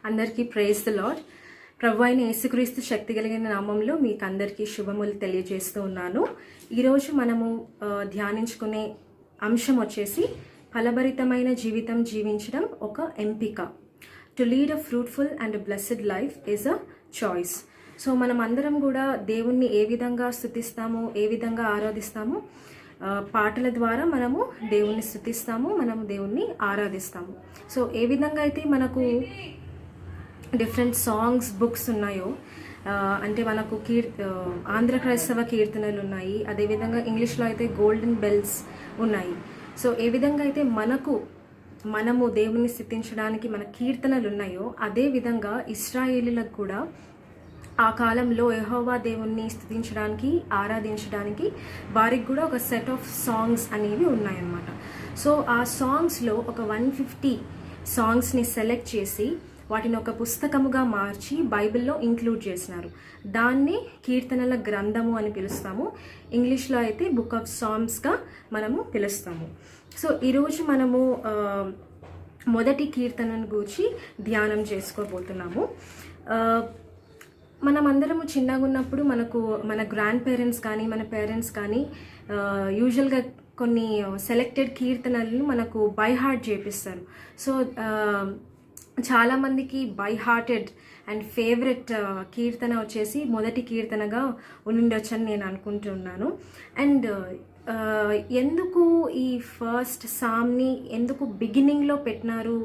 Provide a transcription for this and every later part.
అందరికీ praise the lord. ప్రభు అయిన యేసుక్రీస్తు శక్తి కలిగిన నామంలో మీకు అందరికీ శుభములు తెలియజేస్తూ ఉన్నాను. ఈరోజు మనము ధ్యానించుకునే అంశం వచ్చేసి ఫలభరితమైన జీవితం జీవించడం ఒక ఎంపిక. To lead a fruitful and blessed life is a choice. So మనం అందరం కూడా దేవుణ్ణి ఏ విధంగా స్తుతిస్తామో, ఏ విధంగా ఆరాధిస్తామో, పాటల ద్వారా మనము దేవుణ్ణి స్తుతిస్తాము, మనము దేవుణ్ణి ఆరాధిస్తాము. సో ఏ విధంగా అయితే మనకు డిఫరెంట్ సాంగ్స్ బుక్స్ ఉన్నాయో, అంటే మనకు ఆంధ్ర క్రైస్తవ కీర్తనలు ఉన్నాయి, అదేవిధంగా ఇంగ్లీష్లో అయితే గోల్డెన్ బెల్స్ ఉన్నాయి. సో ఏ విధంగా అయితే మనము దేవుణ్ణి స్తుతించడానికి మన కీర్తనలు ఉన్నాయో, అదే విధంగా ఇశ్రాయేలీలకు కూడా ఆ కాలంలో యెహోవా దేవుణ్ణి స్తుతించడానికి, ఆరాధించడానికి వారికి కూడా ఒక సెట్ ఆఫ్ సాంగ్స్ అనేవి ఉన్నాయన్నమాట. సో ఆ సాంగ్స్లో ఒక 150 సాంగ్స్ని సెలెక్ట్ చేసి వాటిని ఒక పుస్తకముగా మార్చి బైబిల్లో ఇంక్లూడ్ చేసినారు. దాన్ని కీర్తనల గ్రంథము అని పిలుస్తాము. ఇంగ్లీష్లో అయితే బుక్ ఆఫ్ సాంగ్స్గా మనము పిలుస్తాము. సో ఈరోజు మనము మొదటి కీర్తనను గూర్చి ధ్యానం చేసుకోబోతున్నాము. మనమందరము చిన్నగా ఉన్నప్పుడు మన గ్రాండ్ పేరెంట్స్ కానీ మన పేరెంట్స్ కానీ యూజువల్గా కొన్ని సెలెక్టెడ్ కీర్తనలను మనకు బై హార్ట్ చేపిస్తారు. సో చాలామందికి బై హార్టెడ్ అండ్ ఫేవరెట్ కీర్తన వచ్చేసి మొదటి కీర్తనగా ఉండిండొచ్చని నేను అనుకుంటున్నాను. అండ్ ఎందుకు ఈ ఫస్ట్ సామ్ని ఎందుకు బిగినింగ్లో పెట్టినారు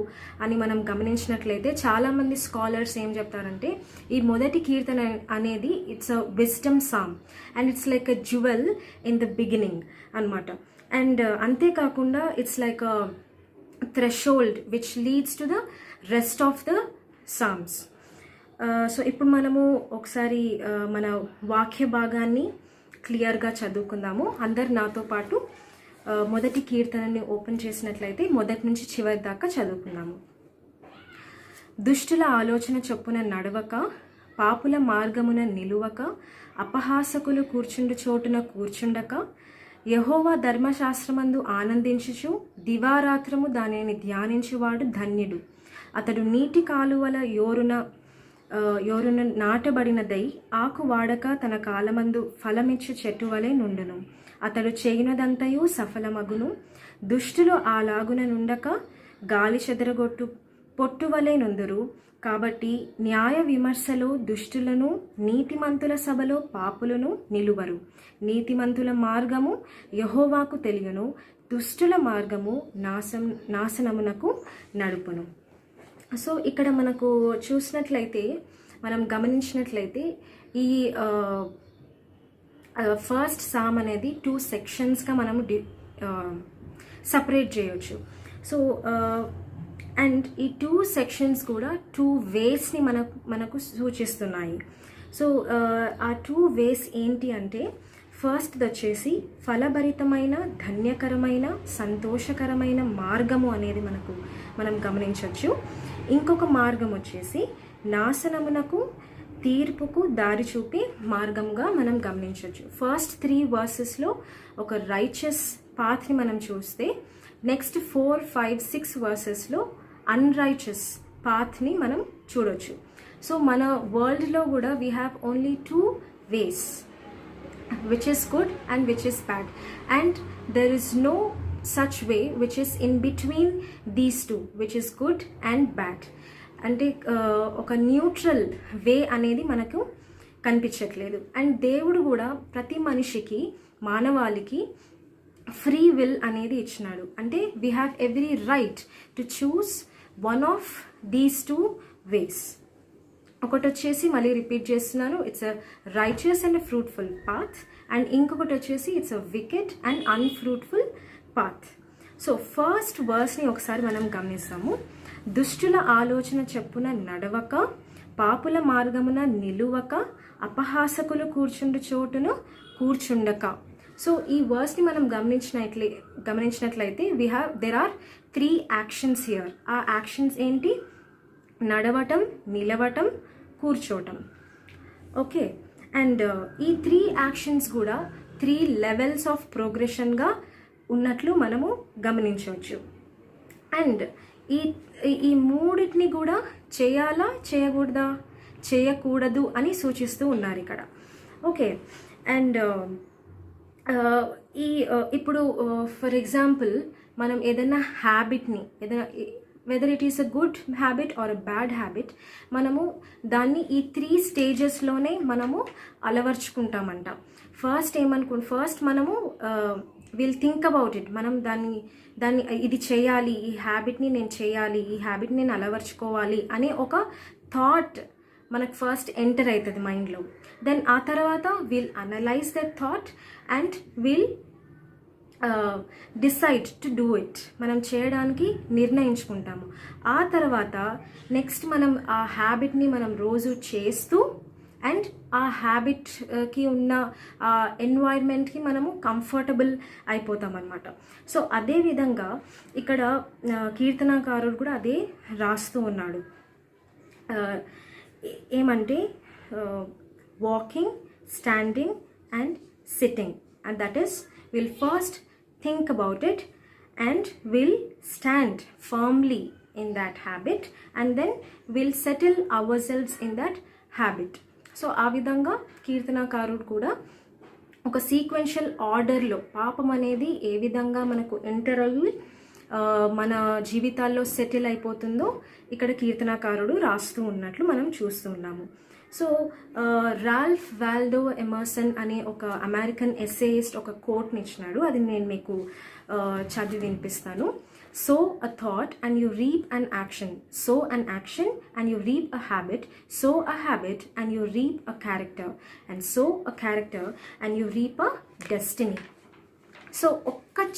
అని మనం గమనించినట్లయితే చాలామంది స్కాలర్స్ ఏం చెప్తారంటే, ఈ మొదటి కీర్తన అనేది it's a wisdom psalm and it's like a jewel in the beginning అనమాట. అండ్ అంతేకాకుండా it's like a threshold which leads to the rest of the psalms. So ఇప్పుడు మనము ఒకసారి మన వాక్య భాగాన్ని క్లియర్గా చదువుకుందాము. అందరు నాతో పాటు మొదటి కీర్తనని ఓపెన్ చేసినట్లయితే మొదటి నుంచి చివరి దాకా చదువుకుందాము. దుష్టుల ఆలోచన చొప్పున నడవక, పాపుల మార్గమున నిలువక, అపహాసకులు కూర్చుండు చోటున కూర్చుండక, యెహోవా ధర్మశాస్త్రమందు ఆనందించుచు దివారాత్రము దానిని ధ్యానించువాడు ధన్యుడు. అతడు నీటి కాలువల యోరున నాటబడినదై ఆకు వాడక తన కాలమందు ఫలమిచ్చు చెట్టు వలె నుండును. అతడు చేయునదంతయు సఫలమగును. దుష్టులు అలాగున నుండక గాలి చెదరగొట్టు పొట్టువలే నుందురు. కాబట్టి న్యాయ విమర్శలో దుష్టులను, నీతిమంతుల సభలో పాపులను నిలువరు. నీతిమంతుల మార్గము యెహోవాకు తెలియను, దుష్టుల మార్గము నాశనమునకు నడుపును. సో ఇక్కడ మనకు చూసినట్లయితే, మనం గమనించినట్లయితే ఈ ఫస్ట్ సామ్ అనేది 2 సెక్షన్స్గా మనము సపరేట్ చేయొచ్చు. సో అండ్ ఈ 2 సెక్షన్స్ కూడా 2 వేస్ని మనకు సూచిస్తున్నాయి. సో ఆ 2 వేస్ ఏంటి అంటే, ఫస్ట్ వచ్చేసి ఫలభరితమైన, ధన్యకరమైన, సంతోషకరమైన మార్గము అనేది మనం గమనించవచ్చు. ఇంకొక మార్గం వచ్చేసి నాశనమునకు, తీర్పుకు దారి చూపే మార్గంగా మనం గమనించవచ్చు. ఫస్ట్ 3 వర్సెస్లో ఒక రైచస్ పాత్ని మనం చూస్తే, నెక్స్ట్ 4, 5, 6 వర్సెస్లో అన్రైచస్ పాత్ని మనం చూడొచ్చు. సో మన వరల్డ్లో కూడా we have only 2 ways, which is good and which is bad, and there is no such way which is in between these two, which is good and bad. అంటే ఒక neutral వే అనేది మనకు కనిపించట్లేదు. అండ్ దేవుడు కూడా ప్రతి మనిషికి, మానవాళికి ఫ్రీ విల్ అనేది ఇచ్చినాడు. అంటే we have every right to choose one of these 2 ways. ఒకటి వచ్చేసి మళ్ళీ రిపీట్ చేస్తున్నాను, it's a righteous and fruitful path. And ఇంకొకటి వచ్చేసి it's a wicked and unfruitful path. So first వర్స్ని ఒకసారి మనం గమనిస్తాము. దుష్టుల ఆలోచన చెప్పున నడవక, పాపుల మార్గమున నిలువక, అపహాసకులు కూర్చుండు చోటును కూర్చుండక. సో ఈ వర్స్ని మనం గమనించినట్లయితే దెర్ ఆర్ 3 యాక్షన్స్ హియర్. ఆ యాక్షన్స్ ఏంటి? నడవటం, నిలవటం, కూర్చోవటం. ఓకే. అండ్ ఈ 3 యాక్షన్స్ కూడా 3 లెవెల్స్ ఆఫ్ ప్రోగ్రెషన్గా ఉన్నట్లు మనము గమనించవచ్చు. అండ్ ఈ ఈ మూడింటిని కూడా చేయాలా చేయకూడదా, చేయకూడదు అని సూచిస్తూ ఉన్నారు ఇక్కడ. ఓకే, అండ్ ఇప్పుడు ఫర్ ఎగ్జాంపుల్ మనం ఏదైనా హ్యాబిట్ని, ఏదైనా whether it is a good habit or a bad habit, మనము దాన్ని ఈ 3 స్టేజెస్లోనే మనము అలవర్చుకుంటామంట. ఫస్ట్ మనము విల్ థింక్ అబౌట్ ఇట్. మనం దాన్ని ఇది చేయాలి, ఈ హ్యాబిట్ని నేను చేయాలి, ఈ హ్యాబిట్ని నేను అలవర్చుకోవాలి అనే ఒక థాట్ మనకు ఫస్ట్ ఎంటర్ అవుతుంది మైండ్లో. దెన్ ఆ తర్వాత will analyse that thought and will decide to do it. మనం చేయడానికి నిర్ణయించుకుంటాము. ఆ తర్వాత నెక్స్ట్ మనం ఆ హ్యాబిట్ని మనం రోజు చేస్తూ అండ్ ఆ హ్యాబిట్కి ఉన్న ఎన్వైర్న్మెంట్కి మనము కంఫర్టబుల్ అయిపోతాం అన్నమాట. సో అదేవిధంగా ఇక్కడ కీర్తనాకారుడు కూడా అదే రాస్తూ ఉన్నాడు. ఏమంటే walking, standing and sitting, and that is will first think about it and will stand firmly in that habit and then will settle ourselves in that habit. So ఆ విధంగా కీర్తనకారుడు కూడా ఒక సీక్వెన్షియల్ ఆర్డర్లో పాపం అనేది ఏ విధంగా మనకు ఎంటర్ అయ్యి మన జీవితాల్లో సెటిల్ అయిపోతుందో ఇక్కడ కీర్తనకారుడు రాస్తూ ఉన్నట్లు మనం చూస్తూ ఉన్నాము. సో రాల్ఫ్ వాల్డో ఎమర్సన్ అనే ఒక అమెరికన్ ఎస్సేయిస్ట్ ఒక కోట్ని ఇచ్చినాడు. అది నేను మీకు చదివి వినిపిస్తాను. So a thought and you reap an action, so an action and you reap a habit, so a habit and you reap a character, and so a character and you reap a destiny. So ఒక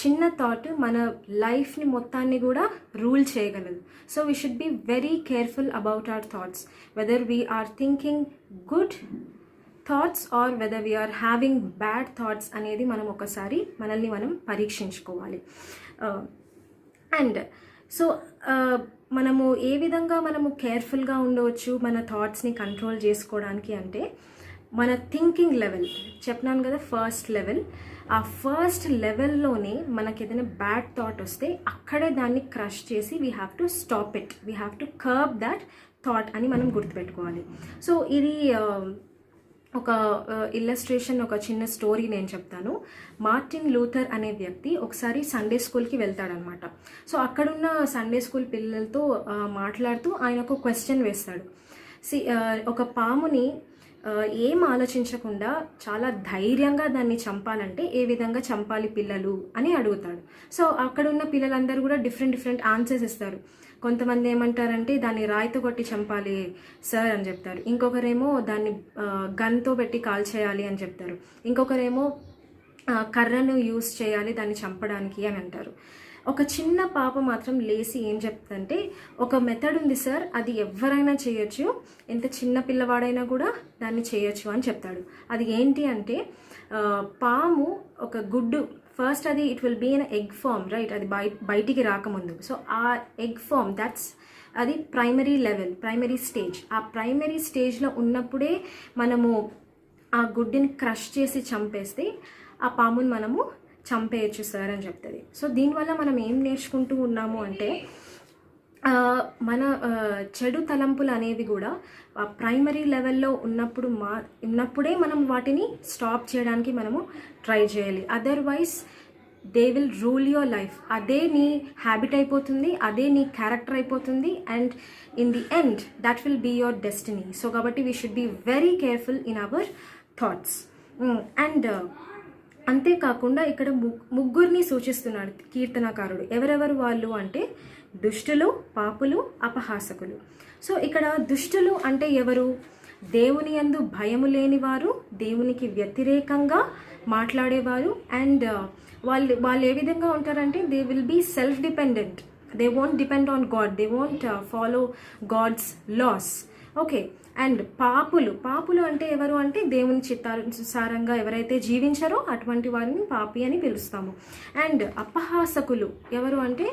చిన్న thought మన లైఫ్ని మొత్తాన్ని కూడా rule చేయగలదు. So we should be very careful about our thoughts, whether we are thinking good thoughts or whether we are having bad thoughts అనేది మనం ఒకసారి మనల్ని మనం పరీక్షించుకోవాలి. అండ్ సో మనము ఏ విధంగా మనము కేర్ఫుల్గా ఉండవచ్చు మన థాట్స్ని కంట్రోల్ చేసుకోవడానికి అంటే, మన థింకింగ్ లెవెల్ చెప్పినాను కదా, ఫస్ట్ లెవెల్. ఆ ఫస్ట్ లెవెల్లోనే మనకి ఏదైనా బ్యాడ్ థాట్ వస్తే అక్కడే దాన్ని క్రష్ చేసి we have to stop it, we have to curb that thought అని మనం గుర్తుపెట్టుకోవాలి. సో ఇది ఒక ఇల్లస్ట్రేషన్, ఒక చిన్న స్టోరీ నేను చెప్తాను. మార్టిన్ లూథర్ అనే వ్యక్తి ఒకసారి సండే స్కూల్కి వెళ్తాడనమాట. సో అక్కడున్న సండే స్కూల్ పిల్లలతో మాట్లాడుతూ ఆయన ఒక క్వశ్చన్ వేస్తాడు. ఒక పాముని ఏం ఆలోచించకుండా చాలా ధైర్యంగా దాన్ని చంపాలంటే ఏ విధంగా చంపాలి పిల్లలు అని అడుగుతాడు. సో అక్కడున్న పిల్లలందరూ కూడా డిఫరెంట్ ఆన్సర్స్ ఇస్తారు. కొంతమంది ఏమంటారంటే దాన్ని రాయితో కొట్టి చంపాలి సార్ అని చెప్తారు, ఇంకొకరేమో దాన్ని గన్తో పెట్టి కాల్ చేయాలి అని చెప్తారు, ఇంకొకరేమో కర్రను యూస్ చేయాలి దాన్ని చంపడానికి అని అంటారు. ఒక చిన్న పాప మాత్రం లేసి ఏం చెప్తుందంటే, ఒక మెథడ్ ఉంది సార్, అది ఎవరైనా చేయొచ్చు, ఎంత చిన్న పిల్లవాడైనా కూడా దాన్ని చేయొచ్చు అని చెప్తాడు. అది ఏంటి అంటే, పాము ఒక గుడ్డు, ఫస్ట్ అది it will be in egg form, right, అది బయటికి రాకముందు. సో ఆ ఎగ్ ఫామ్ అది ప్రైమరీ లెవెల్, ప్రైమరీ స్టేజ్. ఆ ప్రైమరీ స్టేజ్లో ఉన్నప్పుడే మనము ఆ గుడ్డుని క్రష్ చేసి చంపేస్తే ఆ పాముని మనము చంపేయచ్చు సార్ అని చెప్తుంది. సో దీనివల్ల మనం ఏం నేర్చుకుంటూ ఉన్నాము అంటే, మన చెడు తలంపులు అనేవి కూడా ప్రైమరీ లెవెల్లో ఉన్నప్పుడే మనం వాటిని స్టాప్ చేయడానికి మనము ట్రై చేయాలి. Otherwise they will rule your life. అదే నీ హ్యాబిట్ అయిపోతుంది, అదే నీ క్యారెక్టర్ అయిపోతుంది, and in the end that will be your destiny. So కాబట్టి we should be very careful in our thoughts. And అంతేకాకుండా ఇక్కడ ముగ్గురిని సూచిస్తున్నాడు కీర్తనకారుడు. ఎవరెవరు వాళ్ళు అంటే, దుష్టులు, పాపులు, అపహాసకులు. సో ఇక్కడ దుష్టులు అంటే ఎవరు? దేవుని యందు భయము లేనివారు, దేవునికి వ్యతిరేకంగా మాట్లాడేవారు. అండ్ వాళ్ళు ఏ విధంగా ఉంటారంటే, they will be self dependent, they won't depend on God, they won't follow God's laws. Okay, and పాపులు అంటే ఎవరు అంటే, దేవుని చిత్తానుసారంగా ఎవరైతే జీవించారో అటువంటి వారిని పాపి అని పిలుస్తాము. అండ్ అపహాసకులు ఎవరు అంటే,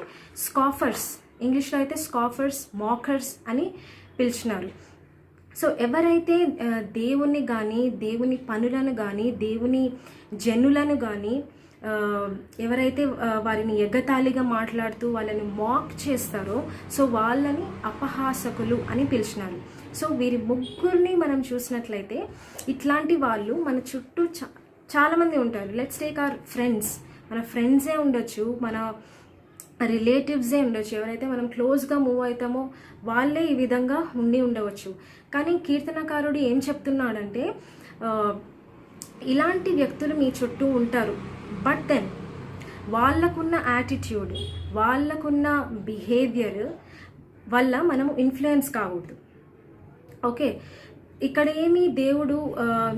స్కాఫర్స్, ఇంగ్లీష్లో అయితే స్కాఫర్స్, మాకర్స్ అని పిలిచినారు. సో ఎవరైతే దేవుని కానీ, దేవుని పనులను కానీ, దేవుని జనులను కానీ ఎవరైతే వారిని ఎగతాళిగా మాట్లాడుతూ వాళ్ళని మాక్ చేస్తారో సో వాళ్ళని అపహాసకులు అని పిలిచినారు. సో వీరి ముగ్గురిని మనం చూసినట్లయితే ఇట్లాంటి వాళ్ళు మన చుట్టూ చాలామంది ఉంటారు. లెట్స్ టేక్ అవర్ ఫ్రెండ్స్, మన ఫ్రెండ్సే ఉండొచ్చు, మన రిలేటివ్సే ఉండొచ్చు, ఎవరైతే మనం క్లోజ్గా మూవ్ అవుతామో వాళ్ళే ఈ విధంగా ఉండి ఉండవచ్చు. కానీ కీర్తనకారుడు ఏం చెప్తున్నాడంటే ఇలాంటి వ్యక్తులు మీ చుట్టూ ఉంటారు, బట్ దెన్ వాళ్ళకున్న యాటిట్యూడ్, వాళ్ళకున్న బిహేవియర్ వల్ల మనం ఇన్ఫ్లుయెన్స్ కాకూడదు. ఓకే, ఇక్కడ ఏమి దేవుడు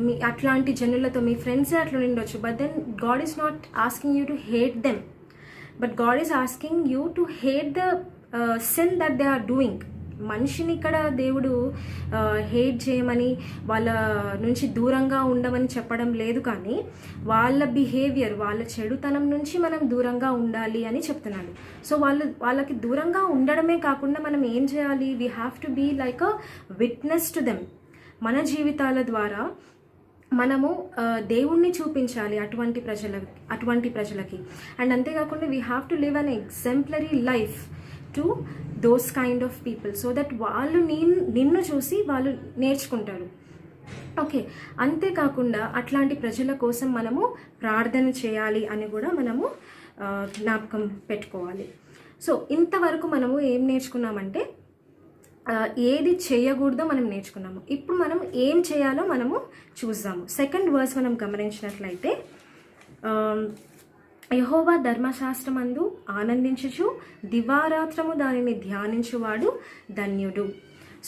మీ అట్లాంటి జనులతో మీ ఫ్రెండ్సే అట్లా ఉండొచ్చు, but then God is not asking you to hate them, but God is asking you to hate the sin that they are doing. మనిషిని ఇక్కడ దేవుడు హేట్ చేయమని వాళ్ళ నుంచి దూరంగా ఉండమని చెప్పడం లేదు, కానీ వాళ్ళ బిహేవియర్, వాళ్ళ చెడుతనం నుంచి మనం దూరంగా ఉండాలి అని చెప్తున్నాడు. సో వాళ్ళకి దూరంగా ఉండడమే కాకుండా మనం ఏం చేయాలి, we have to be like a witness to them. మన జీవితాల ద్వారా మనము దేవుణ్ణి చూపించాలి అటువంటి ప్రజలకి. అండ్ అంతేకాకుండా we have to live an exemplary life to those kind of people, so that వాళ్ళు నిన్ను చూసి వాళ్ళు నేర్చుకుంటారు. ఓకే, అంతేకాకుండా అట్లాంటి ప్రజల కోసం మనము ప్రార్థన చేయాలి అని కూడా మనము జ్ఞాపకం పెట్టుకోవాలి. సో ఇంతవరకు మనము ఏం నేర్చుకున్నామంటే ఏది చేయకూడదో మనం నేర్చుకున్నాము. ఇప్పుడు మనం ఏం చేయాలో మనము చూద్దాము. సెకండ్ వర్స్ మనం గమనించినట్లయితే యెహోవా ధర్మశాస్త్రమందు ఆనందించుచు దివారాత్రము దానిని ధ్యానించువాడు ధన్యుడు.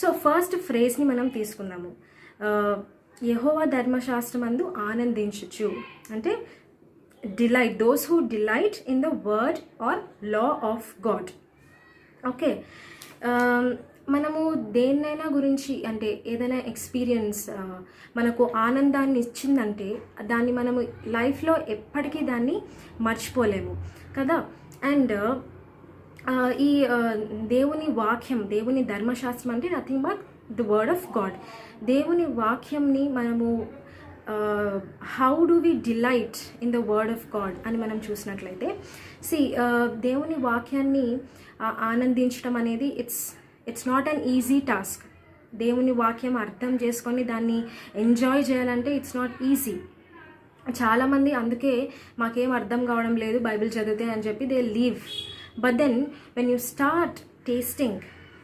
సో ఫస్ట్ ఫ్రేజ్ని మనం తీసుకుందాము. యెహోవా ధర్మశాస్త్రమందు ఆనందించుచు అంటే delight, those who delight in the word or law of God. Okay, మనము దేన్నైనా గురించి అంటే ఏదైనా ఎక్స్పీరియన్స్ మనకు ఆనందాన్ని ఇచ్చిందంటే దాన్ని మనము లైఫ్లో ఎప్పటికీ దాన్ని మర్చిపోలేము కదా. అండ్ ఈ దేవుని వాక్యం, దేవుని ధర్మశాస్త్రం అంటే nothing but the word of God. దేవుని వాక్యంని మనము how do we delight in the word of God అని మనం చూసినట్లయితే దేవుని వాక్యాన్ని ఆనందించడం అనేది it's not an easy task. దేవుని వాక్యం అర్థం చేసుకొని దాన్ని ఎంజాయ్ చేయాలంటే ఇట్స్ నాట్ ఈజీ. చాలామంది అందుకే మాకేం అర్థం కావడం లేదు బైబిల్ చదివితే అని చెప్పి they leave. But then when you start tasting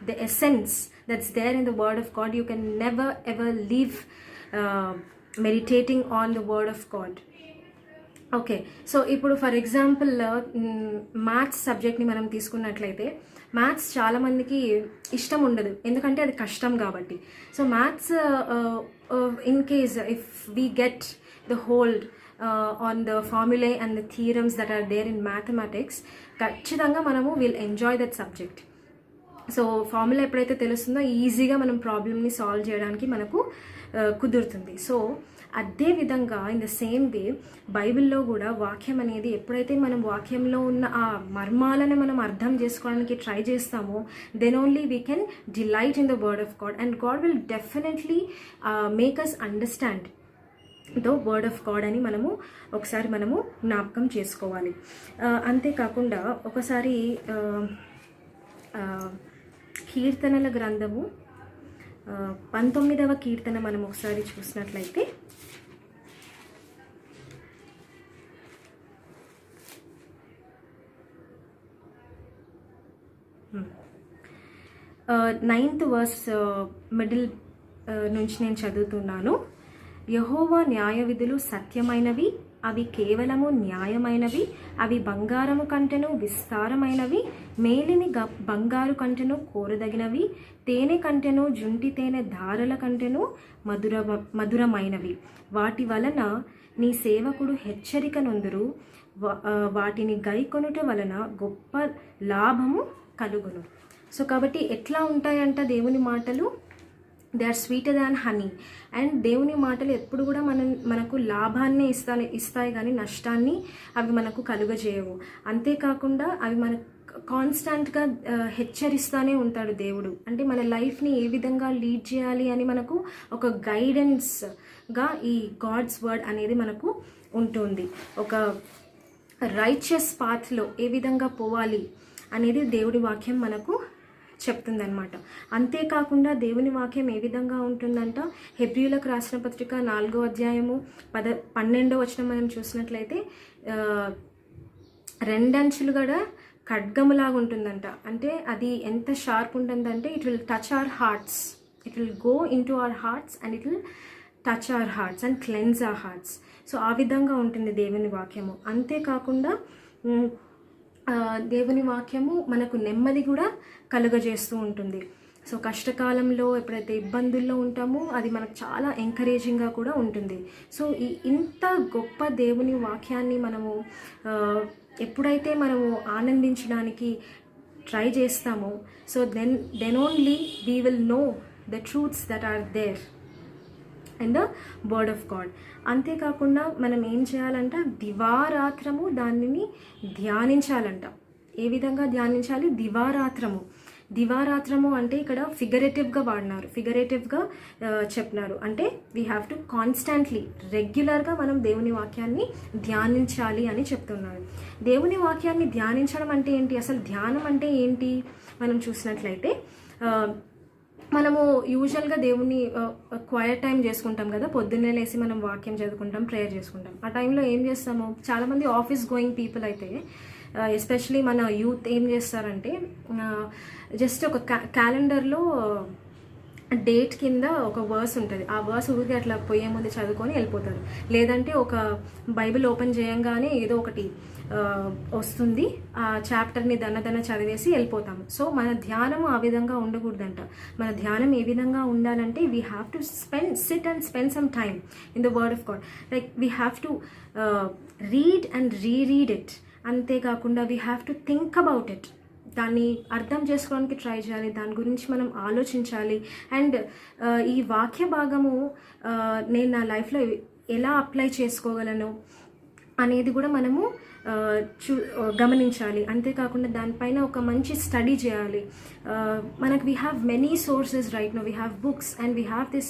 the essence that's there in the word of God, you can never ever leave meditating on the word of God. Okay, so ఇప్పుడు for example maths సబ్జెక్ట్ని మనం తీసుకున్నట్లయితే maths చాలామందికి ఇష్టం ఉండదు, ఎందుకంటే అది కష్టం కాబట్టి. So maths in case if we get the hold on the formulae and the theorems that are there in mathematics, ఖచ్చితంగా మనము will enjoy that subject. So formula ఎప్పుడైతే తెలుస్తుందో ఈజీగా మనం ప్రాబ్లమ్ని సాల్వ్ చేయడానికి మనకు కుదురుతుంది. సో అదే విధంగా ఇన్ ద సేమ్ వే బైబిల్లో కూడా వాక్యం అనేది ఎప్పుడైతే మనం వాక్యంలో ఉన్న ఆ మర్మాలను మనం అర్థం చేసుకోవడానికి ట్రై చేస్తామో then only we can delight in the word of God and God will definitely make us understand the word of God అని మనము ఒకసారి మనము జ్ఞాపకం చేసుకోవాలి. అంతేకాకుండా ఒకసారి కీర్తనల గ్రంథము 19వ కీర్తన మనం ఒకసారి చూసినట్లయితే నైన్త్ వర్స్ మిడిల్ నుంచి నేను చదువుతున్నాను. యెహోవా న్యాయ విధులు సత్యమైనవి, అవి కేవలము న్యాయమైనవి, అవి బంగారము కంటెను విస్తారమైనవి, మేలిని బంగారు కంటెను కోరదగినవి, తేనె కంటెను జుంటి తేనె ధారల కంటెను మధురమైనవి. వాటి వలన నీ సేవకుడు హెచ్చరిక నొందురు, వాటిని గైకొనుట వలన గొప్ప లాభము కలుగును. సో కాబట్టి ఎట్లా ఉంటాయంట దేవుని మాటలు, they are sweeter than honey. And దేవుని మాటలు ఎప్పుడు కూడా మనకు లాభాన్ని ఇస్తాయి కానీ నష్టాన్ని అవి మనకు కలుగజేయవు. అంతేకాకుండా అవి మనకు కాన్స్టాంట్గా హెచ్చరిస్తూనే ఉంటాడు దేవుడు. అంటే మన లైఫ్ని ఏ విధంగా లీడ్ చేయాలి అని మనకు ఒక గైడెన్స్గా ఈ గాడ్స్ వర్డ్ అనేది మనకు ఉంటుంది. ఒక రైచియస్ పాత్లో ఏ విధంగా పోవాలి అనేది దేవుడి వాక్యం మనకు చెప్తుందనమాట. అంతేకాకుండా దేవుని వాక్యం ఏ విధంగా ఉంటుందంట, హెబ్రీయులకు రాసిన పత్రిక 4వ అధ్యాయము 12వ వచనం మనం చూసినట్లయితే రెండంచులు కూడా ఖడ్గములాగా ఉంటుందంట. అంటే అది ఎంత షార్ప్ ఉంటుందంటే it will touch our hearts, it will go in to our hearts and it will touch our hearts and cleanse hour hearts. So ఆ విధంగా ఉంటుంది దేవుని వాక్యము. అంతేకాకుండా దేవుని వాక్యము మనకు నెమ్మది కూడా కలుగజేస్తూ ఉంటుంది. సో కష్టకాలంలో ఎప్పుడైతే ఇబ్బందుల్లో ఉంటామో అది మనకు చాలా ఎంకరేజింగ్గా కూడా ఉంటుంది. సో ఇంత గొప్ప దేవుని వాక్యాన్ని మనము ఎప్పుడైతే మనము ఆనందించడానికి ట్రై చేస్తామో, so then only we will know the truths that are there in the word of God. అంతేకాకుండా మనం ఏం చేయాలంట, దివారాత్రము దానిని ధ్యానించాలంట. ఏ విధంగా ధ్యానించాలి? దివారాత్రము అంటే ఇక్కడ ఫిగరేటివ్గా వాడినారు, ఫిగరేటివ్గా చెప్పినారు. అంటే వీ హ్యావ్ టు కాన్స్టాంట్లీ రెగ్యులర్గా మనం దేవుని వాక్యాన్ని ధ్యానించాలి అని చెప్తున్నారు. దేవుని వాక్యాన్ని ధ్యానించడం అంటే ఏంటి, అసలు ధ్యానం అంటే ఏంటి మనం చూసినట్లయితే, మనము యూజువల్గా దేవుని క్వైట్ టైం చేసుకుంటాం కదా, పొద్దున్నే లేసి మనం వాక్యం చదువుకుంటాం, ప్రేయర్ చేసుకుంటాం. ఆ టైంలో ఏం చేస్తాము, చాలామంది ఆఫీస్ గోయింగ్ పీపుల్ అయితే ఎస్పెషలీ మన యూత్ ఏం చేస్తారంటే జస్ట్ ఒక క్యాలెండర్లో డేట్ కింద ఒక వర్స్ ఉంటుంది, ఆ వర్స్ ఊరికి అట్లా పోయే ముందు చదువుకొని వెళ్ళిపోతారు. లేదంటే ఒక బైబిల్ ఓపెన్ చేయంగానే ఏదో ఒకటి వస్తుంది, ఆ చాప్టర్ని దన్న చదివేసి వెళ్ళిపోతాము. సో మన ధ్యానము ఆ విధంగా ఉండకూడదంట. మన ధ్యానం ఏ విధంగా ఉండాలంటే we have to sit and spend some time in the word of God. Like we have to read and read it. అంతేకాకుండా we have to think about it, దాన్ని అర్థం చేసుకోవడానికి ట్రై చేయాలి, దాని గురించి మనం ఆలోచించాలి. అండ్ ఈ వాక్య భాగము నేను నా లైఫ్లో ఎలా అప్లై చేసుకోగలను అనేది కూడా మనము గమనించాలి. అంతేకాకుండా దానిపైన ఒక మంచి స్టడీ చేయాలి. మనకు we have many sources right no, we have books and we have this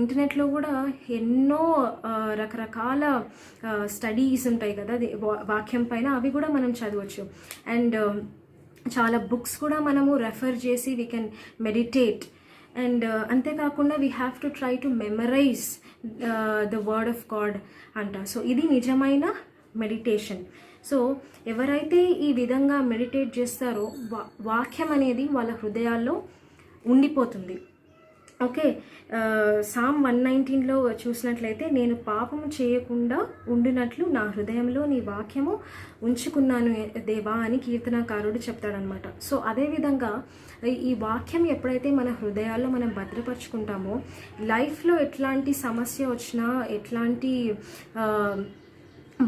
ఇంటర్నెట్లో కూడా ఎన్నో రకరకాల స్టడీస్ ఉంటాయి కదా వాక్యం పైన, అవి కూడా మనం చదవచ్చు. అండ్ చాలా బుక్స్ కూడా మనము రెఫర్ చేసి వీ కెన్ మెడిటేట్. అండ్ అంతేకాకుండా we have to try to memorize the word of God అంట. సో ఇది నిజమైన మెడిటేషన్. సో ఎవరైతే ఈ విధంగా మెడిటేట్ చేస్తారో వాక్యం అనేది వాళ్ళ హృదయాల్లో ఉండిపోతుంది. ఓకే, సామ్ 119లో చూసినట్లయితే, నేను పాపము చేయకుండా ఉండినట్లు నా హృదయంలో నీ వాక్యము ఉంచుకున్నాను దేవా అని కీర్తనకారుడు చెప్తాడనమాట. సో అదేవిధంగా ఈ వాక్యం ఎప్పుడైతే మన హృదయాల్లో మనం భద్రపరుచుకుంటామో, లైఫ్లో ఎట్లాంటి సమస్య వచ్చినా, ఎట్లాంటి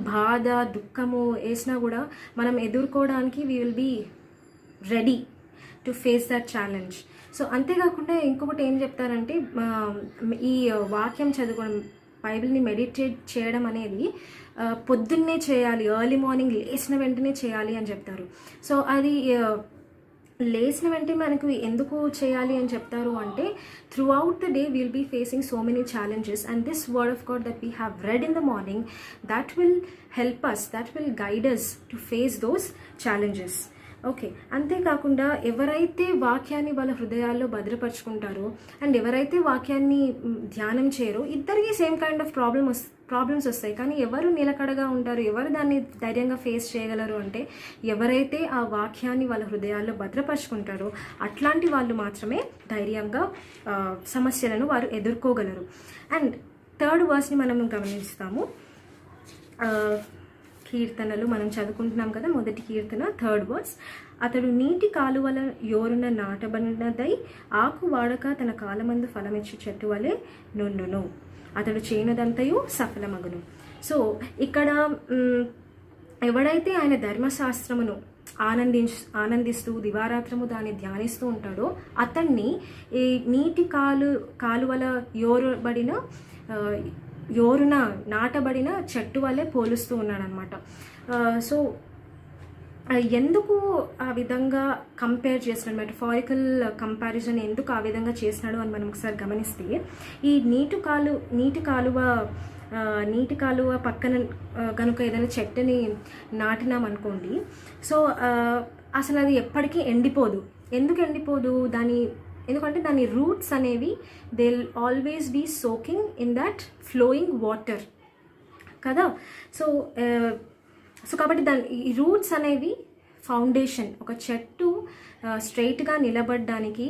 బాధ దుఃఖము వేసినా కూడా మనం ఎదుర్కోవడానికి we will be ready to face that challenge. So అంతేకాకుండా ఇంకొకటి ఏం చెప్తారంటే, ఈ వాక్యం చదువుకోవడం, బైబిల్ని మెడిటేట్ చేయడం అనేది పొద్దున్నే చేయాలి, ఎర్లీ మార్నింగ్ లేచిన వెంటనే చేయాలి అని చెప్తారు. సో అది లేచిన వెంటనే మనకు ఎందుకు చేయాలి అని చెప్తారు అంటే, throughout the day will be facing so many challenges and this word of God that we have read in the morning, that will help us, that will guide us to face those challenges. Okay, అంతేకాకుండా ఎవరైతే వాక్యాన్ని వాళ్ళ హృదయాల్లో భద్రపరుచుకుంటారో and ఎవరైతే వాక్యాన్ని ధ్యానం చేయరో, ఇద్దరికి same kind of problems వస్తాయి. కానీ ఎవరు నిలకడగా ఉంటారు, ఎవరు దాన్ని ధైర్యంగా ఫేస్ చేయగలరు అంటే, ఎవరైతే ఆ వాక్యాన్ని వాళ్ళ హృదయాల్లో భద్రపరుచుకుంటారో అట్లాంటి వాళ్ళు మాత్రమే ధైర్యంగా సమస్యలను వారు ఎదుర్కోగలరు. అండ్ థర్డ్ వర్స్ని మనం గమనిస్తాము. కీర్తనలు మనం చదువుకుంటున్నాం కదా, మొదటి కీర్తన 3rd verse, అతడు నీటి కాలువల యోరున నాటబడినదై ఆకు వాడక తన కాలమందు ఫలమిచ్చు చెట్టు వలె నుండును, అతడు చేయనదంతయు సఫలమగును. సో ఇక్కడ ఎవడైతే ఆయన ధర్మశాస్త్రమును ఆనందిస్తూ దివారాత్రము దాన్ని ధ్యానిస్తూ ఉంటాడో అతన్ని ఈ నీటి కాలువల యోరున నాటబడిన చెట్టు వల్లే పోలుస్తూ ఉన్నాడనమాట. సో ఎందుకు ఆ విధంగా కంపేర్ చేస్తున్నాడు, మెటఫారికల్ కంపారిజన్ ఎందుకు ఆ విధంగా చేసినాడు అని మనం ఒకసారి గమనిస్తే, ఈ నీటి కాలువ పక్కన కనుక ఏదైనా చెట్టుని నాటినామనుకోండి, సో అసలు అది ఎప్పటికీ ఎండిపోదు. ఎందుకు ఎండిపోదు? ఎందుకంటే దాని రూట్స్ అనేవి they always be soaking in that flowing water కదా. సో కాబట్టి ఈ రూట్స్ అనేవి ఫౌండేషన్. ఒక చెట్టు స్ట్రైట్గా నిలబడడానికి,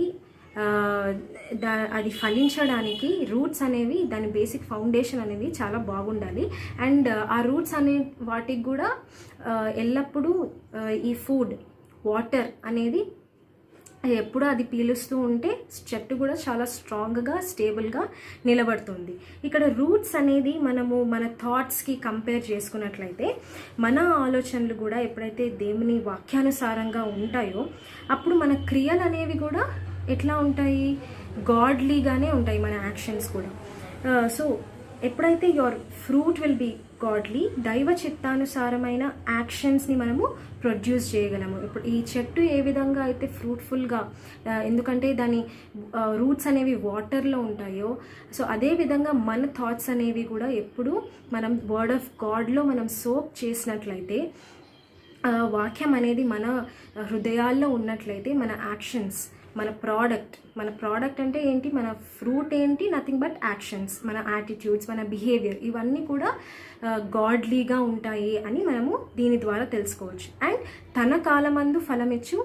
అది ఫలించడానికి రూట్స్ అనేవి, దాని బేసిక్ ఫౌండేషన్ అనేది చాలా బాగుండాలి. అండ్ ఆ రూట్స్ అనే వాటికి కూడా ఎల్లప్పుడూ ఈ ఫుడ్, వాటర్ అనేది ఎప్పుడు అది పీలుస్తూ ఉంటే చెట్టు కూడా చాలా స్ట్రాంగ్గా, స్టేబుల్గా నిలబడుతుంది. ఇక్కడ రూట్స్ అనేది మనము మన థాట్స్కి కంపేర్ చేసుకున్నట్లయితే, మన ఆలోచనలు కూడా ఎప్పుడైతే దేవుని వాక్యానుసారంగా ఉంటాయో అప్పుడు మన క్రియలు అనేవి కూడా ఎట్లా ఉంటాయి? గాడ్లీగానే ఉంటాయి, మన యాక్షన్స్ కూడా. సో ఎప్పుడైతే your fruit will be godly, దైవ చిత్తానుసారమైన యాక్షన్స్ని మనము ప్రొడ్యూస్ చేయగలము. ఇప్పుడు ఈ చెట్టు ఏ విధంగా అయితే ఫ్రూట్ఫుల్గా, ఎందుకంటే దాని రూట్స్ అనేవి వాటర్లో ఉంటాయో, సో అదే విధంగా మన థాట్స్ అనేవి కూడా ఎప్పుడు మనం వర్డ్ ఆఫ్ గాడ్లో మనం సోక్ చేసినట్లయితే, వాక్యం అనేది మన హృదయాల్లో ఉన్నట్లయితే, మన యాక్షన్స్, మన ప్రోడక్ట్ అంటే ఏంటి? మన ఫ్రూట్ ఏంటి? నథింగ్ బట్ యాక్షన్స్, మన యాటిట్యూడ్స్, మన బిహేవియర్, ఇవన్నీ కూడా గాడ్లీగా ఉంటాయి అని మనము దీని ద్వారా తెలుసుకోవచ్చు. అండ్ తన కాలమందు ఫలమిచ్చు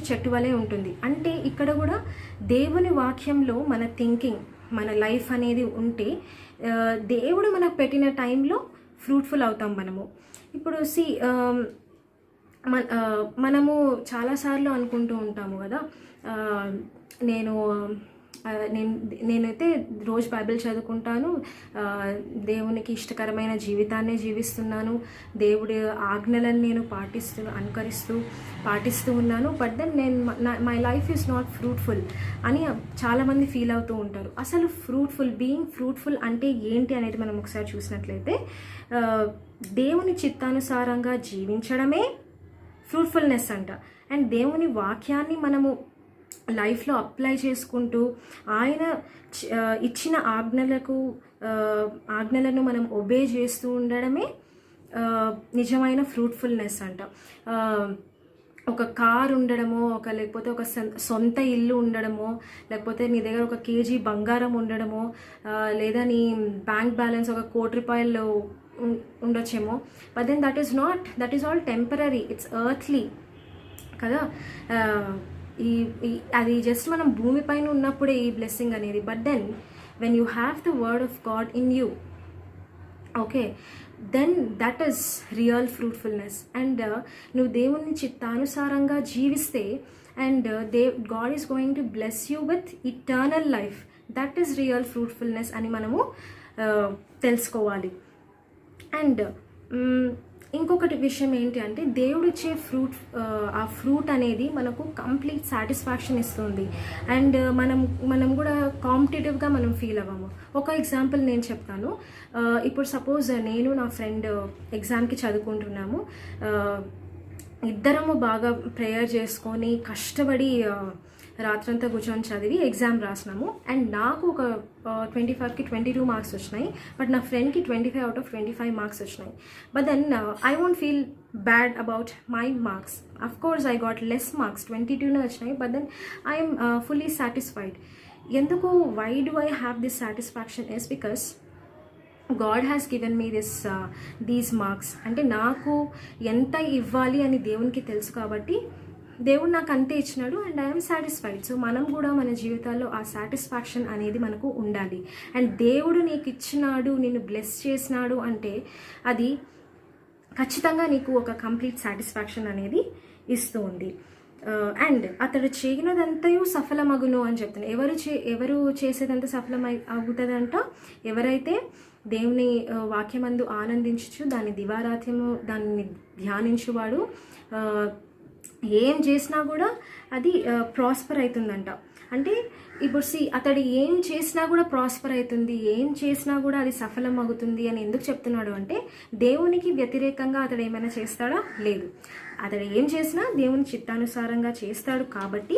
చెట్టు వలె ఉంటుంది. అంటే ఇక్కడ కూడా దేవుని వాక్యంలో మన థింకింగ్, మన లైఫ్ అనేది ఉంటే దేవుడు మనకు పెట్టిన టైంలో ఫ్రూట్ఫుల్ అవుతాం మనము. ఇప్పుడు మనము చాలాసార్లు అనుకుంటూ ఉంటాము కదా, నేనైతే రోజు బైబిల్ చదువుకుంటాను, దేవునికి ఇష్టకరమైన జీవితాన్ని జీవిస్తున్నాను, దేవుడి ఆజ్ఞలను నేను పాటిస్తూ ఉన్నాను, but then my life is not fruitful అని చాలామంది ఫీల్ అవుతూ ఉంటారు. అసలు బీయింగ్ ఫ్రూట్ఫుల్ అంటే ఏంటి అనేది మనం ఒకసారి చూసినట్లయితే, దేవుని చిత్తానుసారంగా జీవించడమే ఫ్రూట్ఫుల్నెస్ అంట. అండ్ దేవుని వాక్యాన్ని మనము లైఫ్లో అప్లై చేసుకుంటూ ఆయన ఇచ్చిన ఆజ్ఞలను మనం ఒబే చేస్తూ ఉండడమే నిజమైన ఫ్రూట్ఫుల్నెస్ అంట. ఒక కార్ ఉండడమో, లేకపోతే ఒక సొంత ఇల్లు ఉండడమో, లేకపోతే నీ దగ్గర 1 kg బంగారం ఉండడమో, లేదా నీ బ్యాంక్ బ్యాలెన్స్ 1 కోటి రూపాయలు ఉండొచ్చేమో, but then that is all temporary, it's earthly కదా. అది జస్ట్ మనం భూమిపైన ఉన్నప్పుడే ఈ బ్లెస్సింగ్ అనేది. But then when you have the word of God in you, okay, then that is real fruitfulness. And నువ్వు దేవుని చిత్తానుసారంగా జీవిస్తే, and God is going to bless you with eternal life. That is real fruitfulness అని మనము తెలుసుకోవాలి. And ఇంకొకటి విషయం ఏంటి అంటే, దేవుడిచ్చే ఆ ఫ్రూట్ అనేది మనకు కంప్లీట్ సాటిస్ఫాక్షన్ ఇస్తుంది. అండ్ మనం కూడా కాంపిటేటివ్గా మనం ఫీల్ అవ్వము. ఒక ఎగ్జాంపుల్ నేను చెప్తాను. ఇప్పుడు సపోజ్ నేను నా ఫ్రెండ్ ఎగ్జామ్కి చదువుకుంటున్నాము, ఇద్దరము బాగా ప్రేయర్ చేసుకొని కష్టపడి రాత్రంతా కూర్చొని చదివి ఎగ్జామ్ రాసినాము. అండ్ నాకు ఒక 25కి 22 మార్క్స్ వచ్చినాయి, బట్ నా ఫ్రెండ్కి 25 out of 25 మార్క్స్ వచ్చినాయి. But then I won't feel bad about my marks. Of course I got less marks, 22 వచ్చినాయి, but then I'm fully satisfied. ఎందుకు? Why do I have this satisfaction is because God has given me these marks. అంటే నాకు ఎంత ఇవ్వాలి అని దేవునికి తెలుసు కాబట్టి దేవుడు నాకు అంతే ఇచ్చినాడు, అండ్ ఐఎమ్ సాటిస్ఫైడ్. సో మనం కూడా మన జీవితాల్లో ఆ సాటిస్ఫాక్షన్ అనేది మనకు ఉండాలి. అండ్ దేవుడు నీకు ఇచ్చినాడు, నిన్ను బ్లెస్ చేసినాడు అంటే అది ఖచ్చితంగా నీకు ఒక కంప్లీట్ సాటిస్ఫాక్షన్ అనేది ఇస్తూ ఉంది. అండ్ అతడు చేయనదంతయు సఫలమగును అని చెప్తున్నాను. ఎవరు చేసేదంతా అవుతుందంట? ఎవరైతే దేవుని వాక్యమందు ఆనందించు, దాన్ని దివారాత్యము దాన్ని ధ్యానించువాడు, ఏం చేసినా కూడా అది ప్రాస్పర్ అవుతుందంట. అంటే ఇప్పుడు అతడు ఏం చేసినా కూడా ప్రాస్పర్ అవుతుంది, ఏం చేసినా కూడా అది సఫలం అవుతుంది అని ఎందుకు చెప్తున్నాడు అంటే దేవునికి వ్యతిరేకంగా అతడు ఏమైనా చేస్తాడా? లేదు. అతడు ఏం చేసినా దేవుని చిత్తానుసారంగా చేస్తాడు కాబట్టి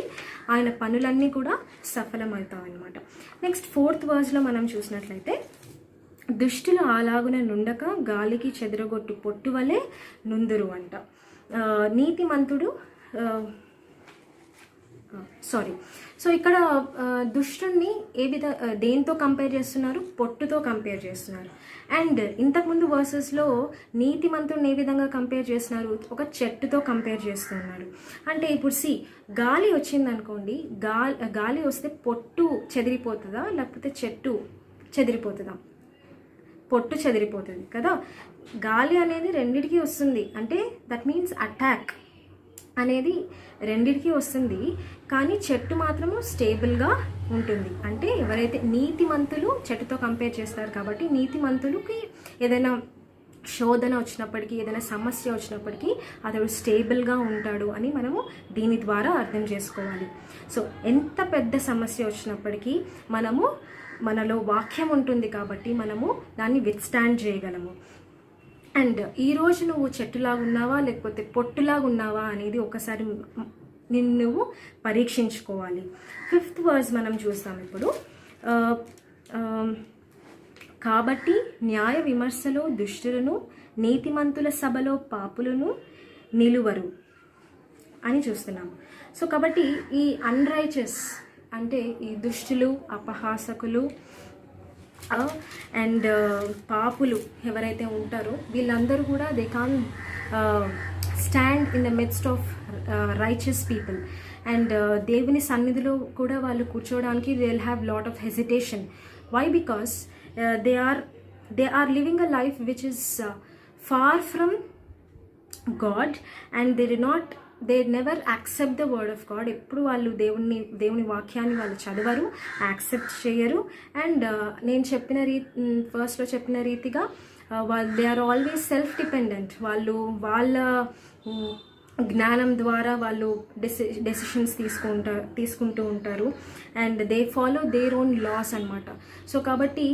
ఆయన పనులన్నీ కూడా సఫలమవుతాం అనమాట. నెక్స్ట్ 4th వర్స్లో మనం చూసినట్లయితే, దుష్టులు అలాగున నుండక గాలికి చెదరగొట్టు పొట్టు వలె నుందురు అంట. నీతిమంతుడు సో ఇక్కడ దుష్టుణ్ణి దేంతో కంపేర్ చేస్తున్నారు? పొట్టుతో కంపేర్ చేస్తున్నారు. అండ్ ఇంతకుముందు వర్సెస్లో నీతిమంతుడిని ఏ విధంగా కంపేర్ చేస్తున్నారు? ఒక చెట్టుతో కంపేర్ చేస్తున్నారు. అంటే ఇప్పుడు గాలి వచ్చింది అనుకోండి, గాలి వస్తే పొట్టు చెదిరిపోతుందా లేకపోతే చెట్టు చెదిరిపోతుందా? పొట్టు చెదిరిపోతుంది కదా. గాలి అనేది రెండిటికి వస్తుంది, అంటే దట్ మీన్స్ అటాక్ అనేది రెండిటికి వస్తుంది, కానీ చెట్టు మాత్రము స్టేబుల్గా ఉంటుంది. అంటే ఎవరైతే నీతిమంతులు చెట్టుతో కంపేర్ చేస్తారు కాబట్టి నీతిమంతులకి ఏదైనా శోధన వచ్చినప్పటికీ, ఏదైనా సమస్య వచ్చినప్పటికీ అతడు స్టేబుల్గా ఉంటాడు అని మనము దీని ద్వారా అర్థం చేసుకోవాలి. సో ఎంత పెద్ద సమస్య వచ్చినప్పటికీ మనలో వాక్యం ఉంటుంది కాబట్టి మనము దాన్ని విత్స్టాండ్ చేయగలము. అండ్ ఈరోజు నువ్వు చెట్టులాగా ఉన్నావా లేకపోతే పొట్టులాగా ఉన్నావా అనేది ఒకసారి నువ్వు పరీక్షించుకోవాలి. 5th వర్స్ మనం చూస్తాం ఇప్పుడు. కాబట్టి న్యాయ విమర్శలో దుష్టులను, నీతిమంతుల సభలో పాపులను నిలువరు అని చూస్తున్నాము. సో కాబట్టి ఈ అన్రైచస్ అంటే ఈ దుష్టులు, అపహాసకులు అండ్ పాపులు ఎవరైతే ఉంటారో వీళ్ళందరూ కూడా they can stand in the midst of righteous people. And దేవుని సన్నిధిలో కూడా వాళ్ళు కూర్చోవడానికి they will have lot of hesitation. Why? Because they are living a life which is far from God, and they never accept the word of God. ఎప్పుడు వాళ్ళు దేవుని వాక్యాన్ని వాళ్ళు చదవరు, యాక్సెప్ట్ చేయరు. అండ్ నేను ఫస్ట్లో చెప్పిన రీతిగా they are always self dependent. వాళ్ళు వాళ్ళ జ్ఞానం ద్వారా వాళ్ళు డెసిషన్స్ తీసుకుంటూ ఉంటారు. And they follow their own laws అనమాట. సో కాబట్టి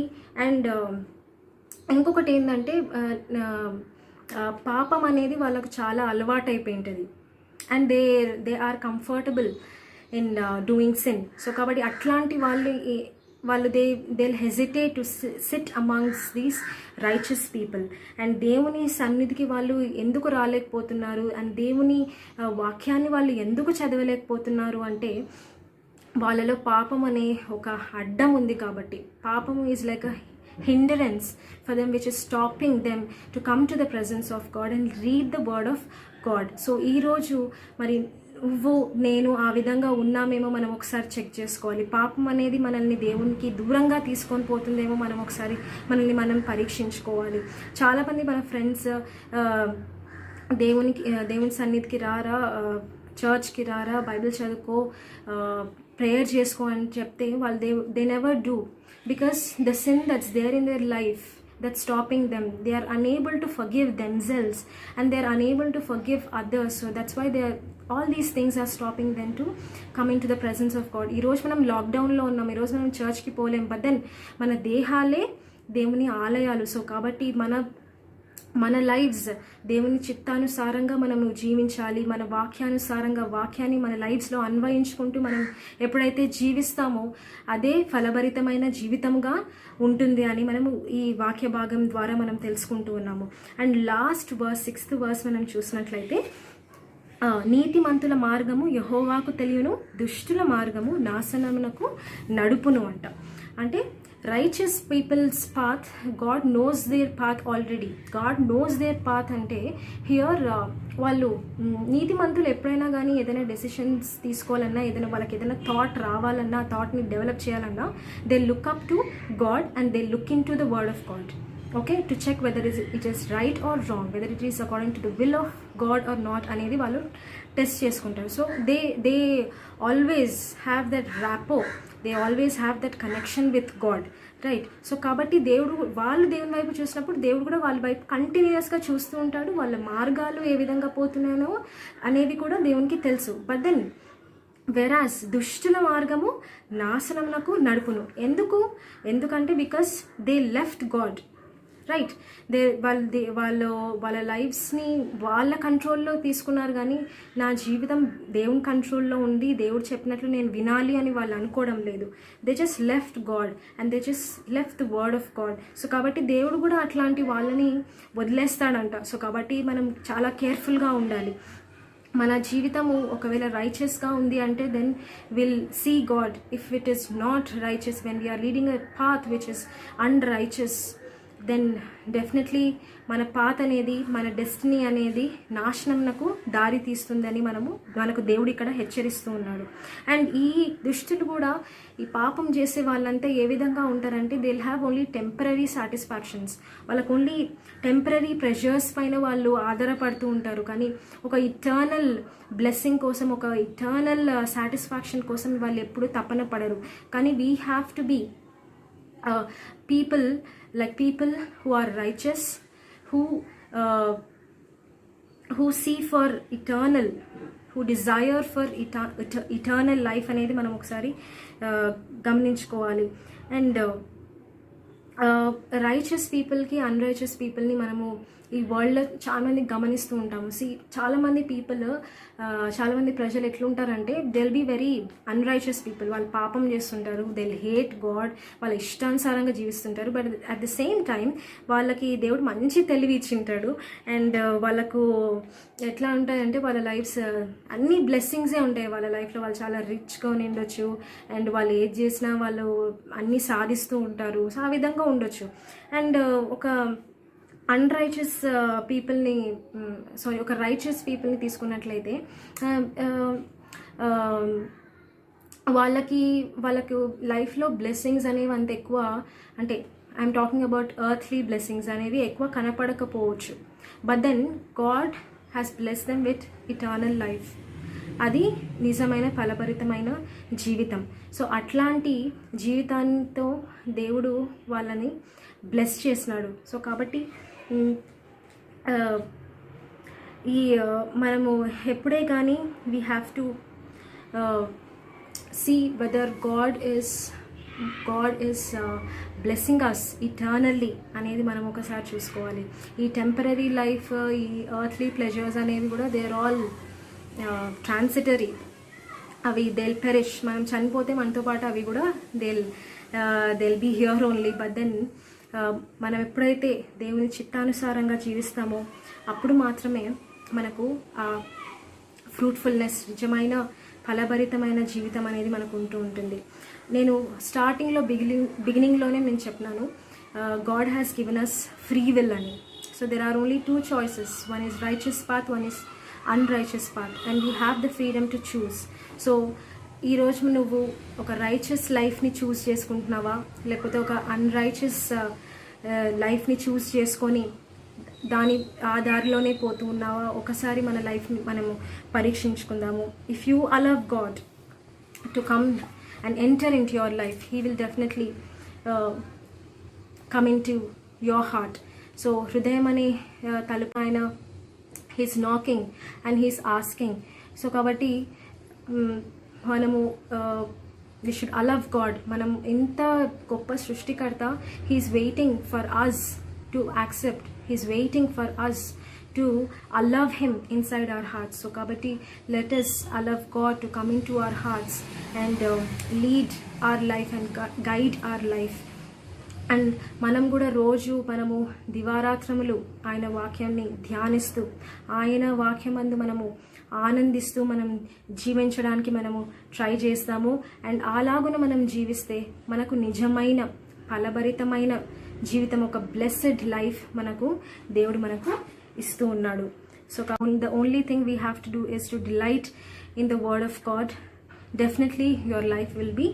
అండ్ ఇంకొకటి ఏంటంటే పాపం అనేది వాళ్ళకు చాలా అలవాటైపోయి ఉంటుంది. And they are comfortable in doing sin. So కాబట్టి అట్లాంటి వాళ్ళు they hesitate to sit amongst these righteous people. And దేవుని సన్నిధికి వాళ్ళు ఎందుకు రాలేకపోతున్నారు, అండ్ దేవుని వాక్యాన్ని వాళ్ళు ఎందుకు చదవలేకపోతున్నారు అంటే వాళ్ళలో పాపం అనే ఒక అడ్డం ఉంది కాబట్టి. పాపం is like a hindrance for them which is stopping them to come to the presence of God and read the word of God. So ఈ రోజు మరి నేను ఆ విధంగా ఉన్నామేమో మనం ఒకసారి చెక్ చేసుకోవాలి. పాపం అనేది మనల్ని దేవునికి దూరంగా తీసుకొని పోతుందేమో మనల్ని మనం పరీక్షించుకోవాలి. చాలామంది మన ఫ్రెండ్స్ దేవుని సన్నిధికి రారా, చర్చ్కి రారా, బైబిల్ చదువుకో, ప్రేయర్ చేసుకో అని చెప్తే వాళ్ళు they never do. Because the sin that's there in their life that's stopping them, they are unable to forgive themselves and they are unable to forgive others. So that's why all these things are stopping them to come into the presence of God. ఈ రోజు మనం లాక్డౌన్లో ఉన్నాం, ఈరోజు మనం చర్చ్కి పోలేం, but then మన దేహాలే దేవుని ఆలయాలు. సో కాబట్టి మన లైఫ్స్ దేవుని చిత్తానుసారంగా మనము జీవించాలి. మన వాక్యానుసారంగా వాక్యాన్ని మన లైఫ్స్లో అన్వయించుకుంటూ మనం ఎప్పుడైతే జీవిస్తామో అదే ఫలభరితమైన జీవితంగా ఉంటుంది అని మనము ఈ వాక్య భాగం ద్వారా మనం తెలుసుకుంటూ ఉన్నాము. And last verse 6th verse మనం చూసినట్లయితే, నీతిమంతుల మార్గము యెహోవాకు తెలియను, దుష్టుల మార్గము నాశనమునకు నడుపును అంట. అంటే righteous people's path, God knows their path already. God knows their path అంటే హియర్ వాళ్ళు నీతిమంతులు ఎప్పుడైనా కానీ ఏదైనా డెసిషన్స్ తీసుకోవాలన్నా, వాళ్ళకి ఏదైనా థాట్ రావాలన్నా, థాట్ని డెవలప్ చేయాలన్నా they look up to God and they look into the word of God. Okay, to check whether it is right or wrong, whether it is according to the will of God or not అనేది వాళ్ళు test చేసుకుంటారు. So they always have that rapport, they always have that connection with God, right? So కాబట్టి వాళ్ళు దేవుని వైపు చూసినప్పుడు దేవుడు కూడా వాళ్ళ వైపు కంటిన్యూస్గా చూస్తూ ఉంటాడు. వాళ్ళ మార్గాలు ఏ విధంగా పోతున్నాయో అనేవి కూడా దేవునికి తెలుసు. బట్ దెన్ వెరాస్ దుష్టుల మార్గము నాశనమునకు నడుపును. ఎందుకంటే because they left God, right. వాళ్ళ లైఫ్స్ని వాళ్ళ కంట్రోల్లో తీసుకున్నారు, కానీ నా జీవితం దేవుని కంట్రోల్లో ఉండి దేవుడు చెప్పినట్లు నేను వినాలి అని వాళ్ళు అనుకోవడం లేదు. They just left God and they just left the word of God. So కాబట్టి దేవుడు కూడా అట్లాంటి వాళ్ళని వదిలేస్తాడంట. సో కాబట్టి మనం చాలా కేర్ఫుల్గా ఉండాలి. మన జీవితము ఒకవేళ రైచియస్గా ఉంది అంటే then will see God. If it is not righteous, when we are leading a path which is unrighteous, then definitely మన పాత్ అనేది, మన డెస్టినీ అనేది నాశనంకు దారి తీస్తుందని మనకు దేవుడు ఇక్కడ హెచ్చరిస్తూ ఉన్నాడు. అండ్ ఈ దుష్టులు కూడా, ఈ పాపం చేసే వాళ్ళంతా ఏ విధంగా ఉంటారంటే they will have only temporary satisfactions. వాళ్ళకు ఓన్లీ టెంపరరీ ప్రెషర్స్ పైన వాళ్ళు ఆధారపడుతూ ఉంటారు, కానీ ఒక ఇటర్నల్ బ్లెస్సింగ్ కోసం, ఒక ఇటర్నల్ సాటిస్ఫాక్షన్ కోసం వాళ్ళు ఎప్పుడూ తపన పడరు. కానీ we have to be people who are righteous, who see for eternal, who desire for eternal life అనేది మనం ఒకసారి గమనించుకోవాలి. అండ్ రైచియస్ పీపుల్కి అన్రైచియస్ పీపుల్ని మనము ఈ వరల్డ్లో చాలామంది గమనిస్తూ ఉంటాము. చాలామంది ప్రజలు ఎట్లుంటారంటే they will be very unrighteous people. వాళ్ళు పాపం చేస్తుంటారు, దే విల్ హేట్ గాడ్, వాళ్ళ ఇష్టానుసారంగా జీవిస్తుంటారు. But at the same time వాళ్ళకి దేవుడు మంచి తెలివి ఇచ్చింటాడు. అండ్ వాళ్ళకు ఎట్లా ఉంటాయంటే వాళ్ళ లైఫ్స్ అన్ని బ్లెస్సింగ్సే ఉంటాయి వాళ్ళ లైఫ్లో. వాళ్ళు చాలా రిచ్గా ఉండొచ్చు, అండ్ వాళ్ళు ఏది చేసినా వాళ్ళు అన్నీ సాధిస్తూ ఉంటారు. సో ఆ విధంగా ఉండొచ్చు. అండ్ ఒక అన్రైచియస్ పీపుల్ని ఒక రైచియస్ పీపుల్ని తీసుకున్నట్లయితే వాళ్ళకు లైఫ్లో బ్లెస్సింగ్స్ అనేవి అంత ఎక్కువ, అంటే I'm talking about earthly blessings అనేవి ఎక్కువ కనపడకపోవచ్చు. But then God has bless them with eternal life. అది నిజమైన ఫలభరితమైన జీవితం. సో అట్లాంటి జీవితంతో దేవుడు వాళ్ళని బ్లెస్ చేసినాడు. సో కాబట్టి మనము ఎప్పుడే కానీ we have to see whether God is blessing us eternally అనేది మనం ఒకసారి చూసుకోవాలి. ఈ టెంపరరీ లైఫ్, ఈ ఎర్త్లీ ప్లెజర్స్ అనేవి కూడా దే ఆర్ ఆల్ ట్రాన్సిటరీ. అవి దేల్ పెరిష్. మనం చనిపోతే మనతో పాటు అవి కూడా they'll be here only. But then మనం ఎప్పుడైతే దేవుని చిత్తానుసారంగా జీవిస్తామో అప్పుడు మాత్రమే మనకు ఆ ఫ్రూట్ఫుల్నెస్, నిజమైన ఫలభరితమైన జీవితం అనేది మనకు ఉంటుంది. నేను స్టార్టింగ్లో బిగినింగ్లోనే నేను చెప్పినాను, God has given us free will అని. So there are only 2 choices. One is righteous path, one is unrighteous path, and we have the freedom to choose. So ఈరోజు నువ్వు ఒక రైచియస్ లైఫ్ని చూస్ చేసుకుంటున్నావా, లేకపోతే ఒక అన్రైచియస్ లైఫ్ని చూస్ చేసుకొని ఆ దారిలోనే పోతూ ఉన్నావా? ఒకసారి మన లైఫ్ని మనము పరీక్షించుకుందాము. If you allow God to come and enter into your life, he will definitely come into your heart. So హృదయం అనే తలుపు ఆయన he's knocking and he's asking. So కాబట్టి మనము వి షుడ్ అలవ్ గాడ్. మనం ఎంత గొప్ప సృష్టికర్త, he's waiting for us to accept, he's waiting for us to allow him inside our hearts. So కాబట్టి let us allow God to come into our hearts and lead our life and guide our life. And మనం కూడా రోజు మనము దివారాత్రములు ఆయన వాక్యాన్ని ధ్యానిస్తూ, ఆయన వాక్యమందు మనము ఆనందిస్తూ మనం జీవించడానికి మనము ట్రై చేస్తాము. అండ్ అలాగున మనం జీవిస్తే మనకు నిజమైన ఫలభరితమైన జీవితం, ఒక బ్లెస్సెడ్ లైఫ్ దేవుడు మనకు ఇస్తూ ఉన్నాడు. So the only thing we have to do is to delight in the word of God. Definitely your life will be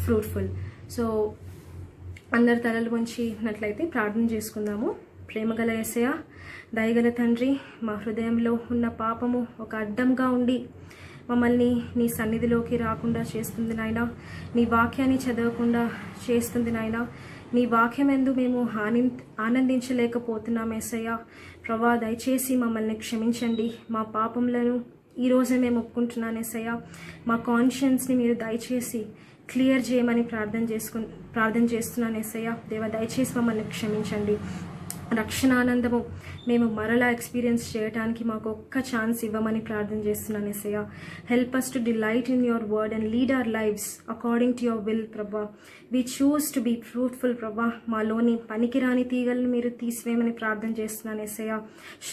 fruitful. So అందరి తలలు వంచినట్లయితే ప్రార్థన చేసుకుందాము. ప్రేమగల యేసయ్య, దయగల తండ్రి, మా హృదయంలో ఉన్న పాపము ఒక అడ్డంగా ఉండి మమ్మల్ని నీ సన్నిధిలోకి రాకుండా చేస్తుంది నాయన. నీ వాక్యాన్ని చదవకుండా చేస్తుంది నాయన. నీ వాక్యం ఎందు మేము ఆనందించలేకపోతున్నాం యేసయ్య. ప్రభా, దయచేసి మమ్మల్ని క్షమించండి. మా పాపములను ఈరోజే మేము ఒప్పుకుంటున్నాను యేసయ్యా. మా కాన్షియన్స్ని మీరు దయచేసి క్లియర్ చేయమని ప్రార్థన చేస్తున్నాను యేసయ్యా. దేవ దయచేసి మమ్మల్ని క్షమించండి. రక్షణ ఆనందము మేము మరలా ఎక్స్పీరియన్స్ చేయడానికి మాకు ఒక్క ఛాన్స్ ఇవ్వమని ప్రార్థన చేస్తున్నాను యేసయ్యా. Help us to delight in your word and lead our lives according to your will ప్రభా. We choose to be fruitful ప్రభా. మాలోని పనికిరాని తీగలను మీరు తీసివేయమని ప్రార్థన చేస్తున్నాను యేసయ్యా.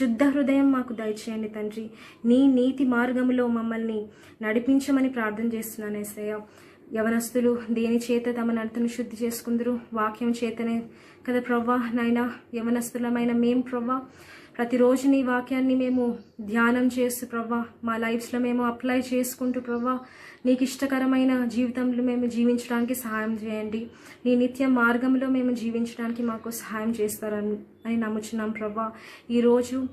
శుద్ధ హృదయం మాకు దయచేయండి తండ్రి. నీ నీతి మార్గంలో మమ్మల్ని నడిపించమని ప్రార్థన చేస్తున్నాను యేసయ్యా. యవనస్తులు దేని చేత తమ నడతను శుద్ధి చేసుకుందరు? వాక్యం చేతనే కదా ప్రవ్వా. నైనా యవనస్తులమైన మేము ప్రవ్వా ప్రతిరోజు నీ వాక్యాన్ని మేము ధ్యానం చేస్తూ ప్రవ్వా మా లైఫ్స్లో మేము అప్లై చేసుకుంటూ ప్రవ్వా నీకు ఇష్టకరమైన జీవితంలో మేము జీవించడానికి సహాయం చేయండి. నీ నిత్య మార్గంలో మేము జీవించడానికి మాకు సహాయం చేస్తారని నమ్ముచున్నాం ప్రవ్వా. ఈరోజు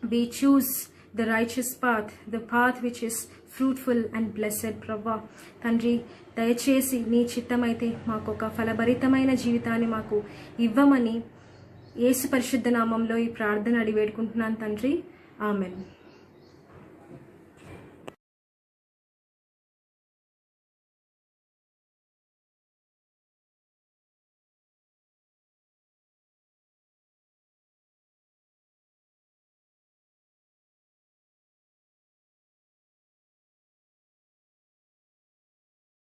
we choose the righteous path, the path which is fruitful and blessed ప్రభా. తండ్రి దయచేసి నీ చిత్తమైతే మాకు ఒక ఫలభరితమైన జీవితాన్ని మాకు ఇవ్వమని యేసు పరిశుద్ధ నామంలో ఈ ప్రార్థన అడిగి వేడుకుంటున్నాను తండ్రి. ఆమెన్.